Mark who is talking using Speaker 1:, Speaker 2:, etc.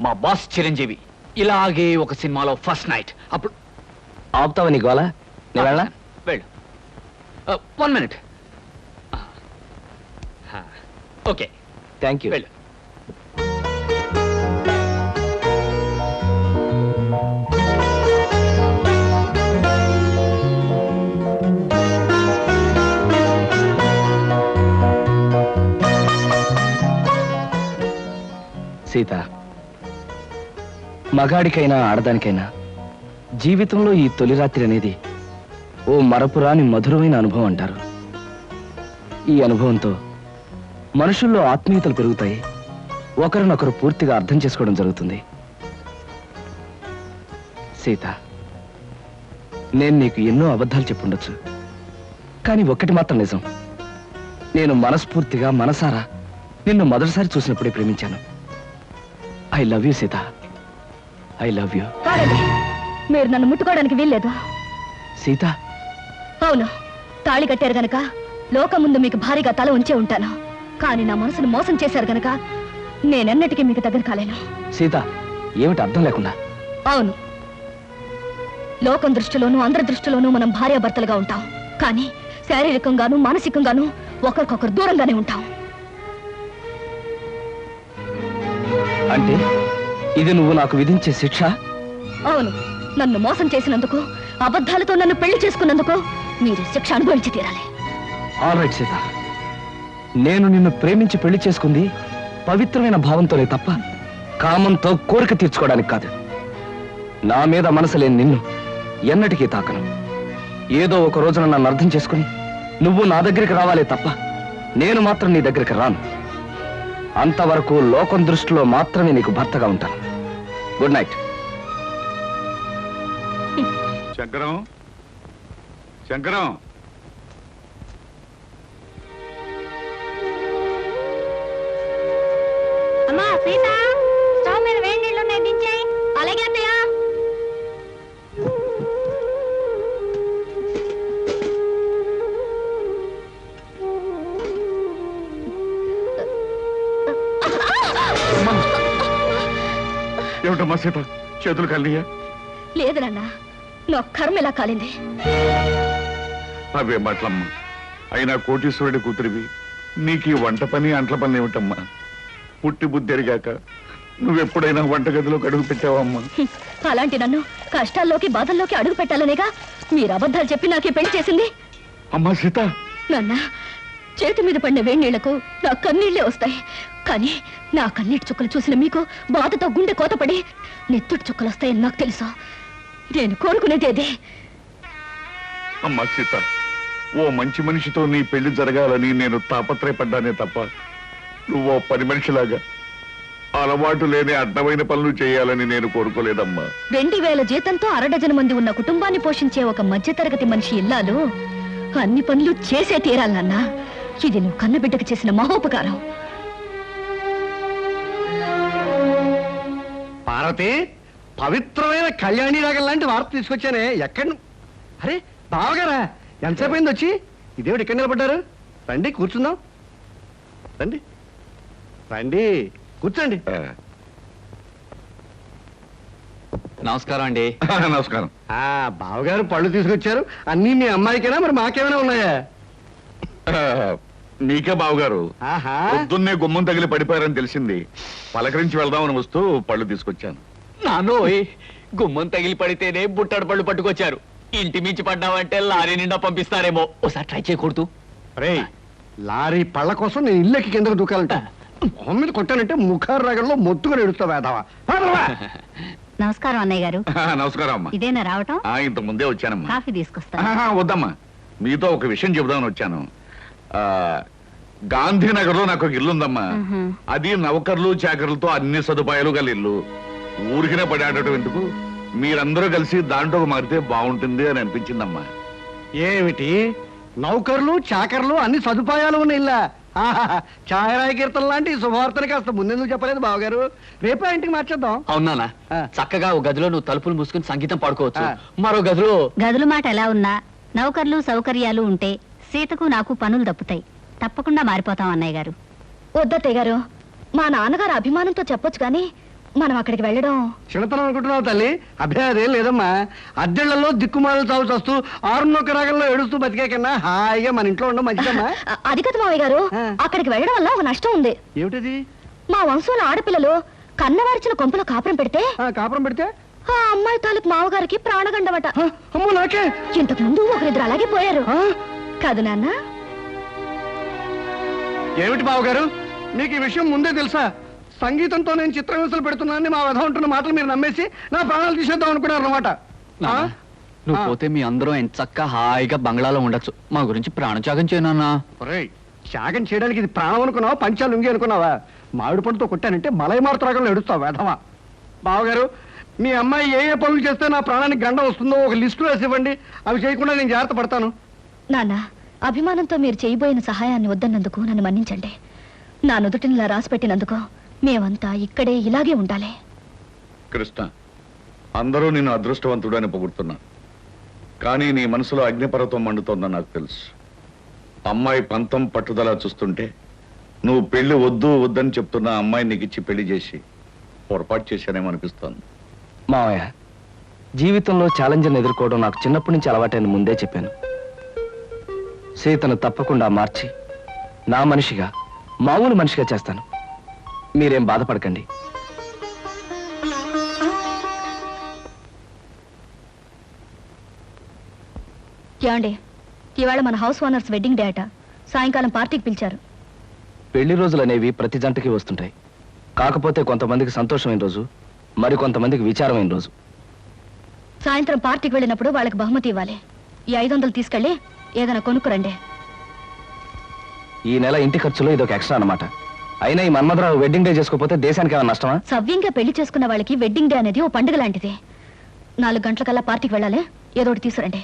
Speaker 1: మా బాస్ చిరంజీవి ఇలాగే ఒక సినిమాలో ఫస్ట్ నైట్. అప్పుడు
Speaker 2: ఆపుతావా నీ గోళ? నేను వెళ్ళా?
Speaker 1: వెళ్ళు. 1 minute. Okay,
Speaker 2: thank you.
Speaker 1: వెళ్ళు.
Speaker 2: సీత, మగాడికైనా ఆడదానికైనా జీవితంలో ఈ తొలి రాత్రి అనేది ఓ మరపురాని మధురమైన అనుభవం అంటారు. ఈ అనుభవంతో మనుషుల్లో ఆత్మీయతలు పెరుగుతాయి, ఒకరినొకరు పూర్తిగా అర్థం చేసుకోవడం జరుగుతుంది. సీత, నేను నీకు ఎన్నో అబద్ధాలు చెప్పుండొచ్చు, కానీ ఒక్కటి మాత్రం నిజం. నేను మనస్ఫూర్తిగా మనసారా నిన్ను మొదటిసారి చూసినప్పుడే ప్రేమించాను. I love you Sita, I love you.
Speaker 3: మీరు నన్ను ముట్టుకోవడానికి వీల్లేదు.
Speaker 2: సీత,
Speaker 3: అవును, తాళి కట్టారు గనక లోకం ముందు మీకు భారీగా తల ఉంచే ఉంటాను. కానీ నా మనసును మోసం చేశారు గనక నేనెన్నటికీ మీకు దగ్గర కాలేను.
Speaker 2: సీత, ఏమిటి అర్థం లేకుండా?
Speaker 3: అవును, లోకం దృష్టిలోనూ అందరి దృష్టిలోనూ మనం భార్యాభర్తలుగా ఉంటాం, కానీ శారీరకంగానూ మానసికంగానూ ఒకరికొకరు దూరంగానే ఉంటాం.
Speaker 2: అంటే ఇది నువ్వు నాకు విధించే శిక్ష?
Speaker 3: అవును, నన్ను మోసం చేసినందుకు, అబద్ధాలతో నన్ను పెళ్లి చేసుకున్నందుకు మీరు శిక్ష అనుభవించి తీరాలి.
Speaker 2: ఆల్ రైట్ సీత, నేను నిన్ను ప్రేమించి పెళ్లి చేసుకుంది పవిత్రమైన భావంతోనే తప్ప కామంతో కోరిక తీర్చుకోవడానికి కాదు. నా మీద మనసు లేని నిన్ను ఎన్నటికీ తాకను. ఏదో ఒక రోజున నన్ను అర్థం చేసుకుని నువ్వు నా దగ్గరికి రావాలే తప్ప నేను మాత్రం నీ దగ్గరికి రాను. అంతవరకు లోకం దృష్టిలో మాత్రమే నీకు భర్తగా ఉంటాను. Good night.
Speaker 4: శంకరం, శంకరం,
Speaker 3: అమ్మా సీత, స్టవ్ మీద వేడి నీళ్ళు ఉన్నాయి, దించేయి. అలాగే అత్తయ్య.
Speaker 4: ఏమిటమ్మా సీత, చేతులు కలియా?
Speaker 3: లేదు నాన్న, నా కర్మ ఇలా కాలింది.
Speaker 4: అవే మాటలమ్మా. అయినా కోటీశ్వరుడి కూతురివి, నీకు ఈ వంట పని అంట్ల పని ఏమిటమ్మా? పుట్టి బుద్ధి ఎరిగాక నువ్వెప్పుడైనా వంటగదిలోకి అడుగు పెట్టావమ్మా?
Speaker 3: అలాంటి నన్ను కష్టాల్లోకి బాధల్లోకి అడుగు పెట్టాలనేగా మీరు అబద్ధాలు చెప్పి నాకే పెళ్లి చేసింది.
Speaker 4: అమ్మా సీత,
Speaker 3: నాన్న, చేతి మీద పడిన వేడి నీళ్లకు నా కన్నీళ్లే వస్తాయి, కానీ నా కన్నీటి చుక్కలు చూసిన మీకు బాధతో గుండె కోతపడి నెత్తుటి చుక్కలు వస్తాయని నాకు తెలుసు. నేను కోరుకునేదేదే.
Speaker 4: అమ్మా సీత, ఓ మంచి మనిషితో నీ పెళ్లి జరగాలని నేను తాపత్రయపడ్డానే తప్ప నువ్వో పని మనిషిలాగా అలవాటు లేని అడ్డమైన పనులు చేయాలని నేను కోరుకోలేదమ్మా.
Speaker 3: 2000 జీతంతో 6 మంది ఉన్న కుటుంబాన్ని పోషించే ఒక మధ్యతరగతి మనిషి ఇల్లాలు అన్ని పనులు చేసే తీరాలన్నా. ఇది నువ్వు కన్నబిడ్డకు చేసిన మహోపకారం.
Speaker 5: పార్వతి, పవిత్రమైన కళ్యాణి రాగం లాంటి వార్త తీసుకొచ్చానే. ఎక్కడ? అరే బావగారా, ఎంతసేపు అయింది వచ్చి? ఇదేమిటి ఇక్కడ నిలబడ్డారు? రండి కూర్చుందాం. రండి రండి, కూర్చోండి.
Speaker 1: నమస్కారం అండి.
Speaker 4: నమస్కారం.
Speaker 5: బావగారు పళ్ళు తీసుకొచ్చారు. అన్నీ మీ అమ్మాయికైనా మరి మాకేమైనా ఉన్నాయా?
Speaker 4: నీకే బావగారు. పొద్దున్నే గుమ్మం తగిలి పడిపోయారని తెలిసింది. పలకరించి వెళ్దామని వస్తూ పళ్ళు తీసుకొచ్చాను.
Speaker 1: నానోయ్, గుమ్మం తగిలి పడితేనే బుట్టడు పళ్ళు పట్టుకొచ్చారు. ఇంటి మించి పడ్డావంటే లారీ నిండా పంపిస్తారేమో. ఒకసారి ట్రై చేయకూడదు?
Speaker 5: రే, లారీ పళ్ళ కోసం నేను ఇల్లెక్కి కిందకు దూకాలంట. మొహం మీద కొట్టానంటే ముఖారు రగంలో మొత్తుగా ఎడుస్తావు వేదావా.
Speaker 3: నమస్కారం అన్నయ్య గారు.
Speaker 4: నమస్కారం అమ్మా.
Speaker 3: ఇదేనా రావటం?
Speaker 4: ఇంత ముందే వచ్చానమ్మా.
Speaker 3: కాఫీ తీసుకొస్తా.
Speaker 4: వద్దమ్మా, మీతో ఒక విషయం చెబుదామని వచ్చాను. గాంధీనగర్ లో నాకు ఒక ఇల్లు ఉందమ్మా. అది నౌకర్లు చాకర్లతో అన్ని సదుపాయాలు గల ఇల్లు. ఊరికినే పడాడటం ఎందుకు, మీరందరూ కలిసి దాంట్లో మారితే బాగుంటుంది అని అనిపించిందమ్మా.
Speaker 5: ఏమిటి, నౌకర్లు చాకర్లు అన్ని సదుపాయాలు ఉన్న ఇల్లా? ఛాయరాయ కీర్తన లాంటి శుభవార్తని కాస్త ముందెందుకు చెప్పలేదు బావగారు? రేపే ఇంటికి మార్చేద్దాం.
Speaker 1: అవునా? చక్కగా ఒక గదిలో నువ్వు తలుపులు మూసుకుని సంగీతం పాడుకోవచ్చు, మరో గదిలో
Speaker 3: గదుల మాట ఎలా ఉన్నా నౌకర్లు సౌకర్యాలు ఉంటే సీతకు నాకు పనులు తప్పుతాయి. తప్పకుండా మారిపోతాం అన్నయ్య గారు. వద్దత్తయ్య గారు, మా నాన్నగారు అభిమానంతో చెప్పొచ్చు కానీ మనం అక్కడికి వెళ్ళడం
Speaker 5: చిన్నతనం అనుకుంటున్నావు తల్లి, అభ్యాదేం లేదమ్మా. అద్దెళ్లలో దిక్కుమాలు చావు చస్తూ 6 రాగంలో ఏడుస్తూ బతికే కన్నా హాయిగా మన ఇంట్లో ఉండడం మంచిదమ్మా.
Speaker 3: అది కదా మావయ్య గారు,
Speaker 5: ఆ.
Speaker 3: అక్కడికి వెళ్ళడం వల్ల ఒక నష్టం ఉంది.
Speaker 5: ఏమిటది?
Speaker 3: మా వంశంలో ఆడపిల్లలు కన్నవారిచిన కొంపలో కాపురం పెడితే
Speaker 5: కాపురం పెడితే
Speaker 3: ఆ అమ్మాయి తాలూకు మావగారికి ప్రాణగండమట.
Speaker 5: అమ్మో నాకే.
Speaker 3: ఇంతకు ముందు ఒకరిద్దరు అలాగే పోయారు
Speaker 5: ఆ?
Speaker 3: కాదు నాన్న.
Speaker 5: ఏమిటి బావగారు, మీకు ఈ విషయం ముందే తెలుసా? సంగీతంతో నేను చిత్రహింసలు పెడుతున్నానని మా వధ ఉంటున్న మాటలు మీరు నమ్మేసి నా ప్రాణాలు తీసేద్దాం అనుకున్నారు అనమాట.
Speaker 1: నువ్వు పోతే మీ అందరూ ఎంత చక్కగా హాయిగా బంగ్లాలో ఉండొచ్చు. మా గురించి ప్రాణత్యాగం చేయనన్నా.
Speaker 5: త్యాగం చేయడానికి ఇది ప్రాణం అనుకున్నావా, పంచాలు ఉంగి అనుకున్నావా? మామిడి పండుతో కొట్టానంటే మలై మారుతరాగంలో ఎడుస్తావు వేధవా. బావగారు, మీ అమ్మాయి ఏ పనులు చేస్తే నా ప్రాణానికి గండం వస్తుందో ఒక లిస్టు వేసి ఇవ్వండి. అవి చేయకుండా నేను జాగ్రత్త పడతాను.
Speaker 3: నాన్న, అభిమానంతో మీరు చేయబోయిన సహాయాన్ని వద్దన్నందుకు నన్ను మన్నించండి. నా నుదుటిని ఇలా రాసి పెట్టినందుకు మేమంతా ఇక్కడే ఇలాగే ఉండాలి.
Speaker 4: కృష్ణ, అందరూ నిన్ను అదృష్టవంతుడు అని పొగుడుతున్నా, కానీ నీ మనసులో అగ్నిపర్వతం మండుతోందని నాకు తెలుసు. అమ్మాయి పంతం పట్టుదల చూస్తుంటే నువ్వు పెళ్లి వద్దు వద్దని చెప్తున్న అమ్మాయి నీకు ఇచ్చి పెళ్లి చేసి పొరపాటు చేశానేమో అనిపిస్తోంది.
Speaker 2: మావయ్య, జీవితంలో ఛాలెంజ్ని ఎదుర్కోవడం నాకు చిన్నప్పటి నుంచి అలవాటైన ముందే చెప్పాను. సీతను తప్పకుండా మార్చి నా మనిషిగా, మామూలు మనిషిగా చేస్తాను. మీరేం బాధపడకండి.
Speaker 3: ఏమండి, ఇవాళ మన హౌస్ ఓనర్స్ వెడ్డింగ్ డే అట. సాయంకాలం పార్టీకి పిలిచారు.
Speaker 2: పెళ్లి రోజులు అనేవి ప్రతి జంటకి వస్తుంటాయి. కాకపోతే కొంతమందికి సంతోషమైన రోజు, మరి కొంతమందికి విచారమైన రోజు.
Speaker 3: సాయంత్రం పార్టీకి వెళ్ళినప్పుడు వాళ్ళకి బహుమతి ఇవ్వాలి. ఈ 500 తీసుకెళ్ళి ఏదైనా కొనుక్కురండి.
Speaker 2: ఈ నెల ఇంటి ఖర్చులో ఇదొక ఎక్స్ట్రా అన్నమాట. అయినా ఈ మన్మధరావు వెడ్డింగ్ డే చేసుకోకపోతే దేశానికి ఏమైనా నష్టమా?
Speaker 3: సవ్యంగా పెళ్లి చేసుకున్న వాళ్ళకి వెడ్డింగ్ డే అనేది ఓ పండుగ లాంటిది. 4 గంటలకల్లా పార్టీకి వెళ్ళాలి. ఏదో ఒకటి తీసుకురండి.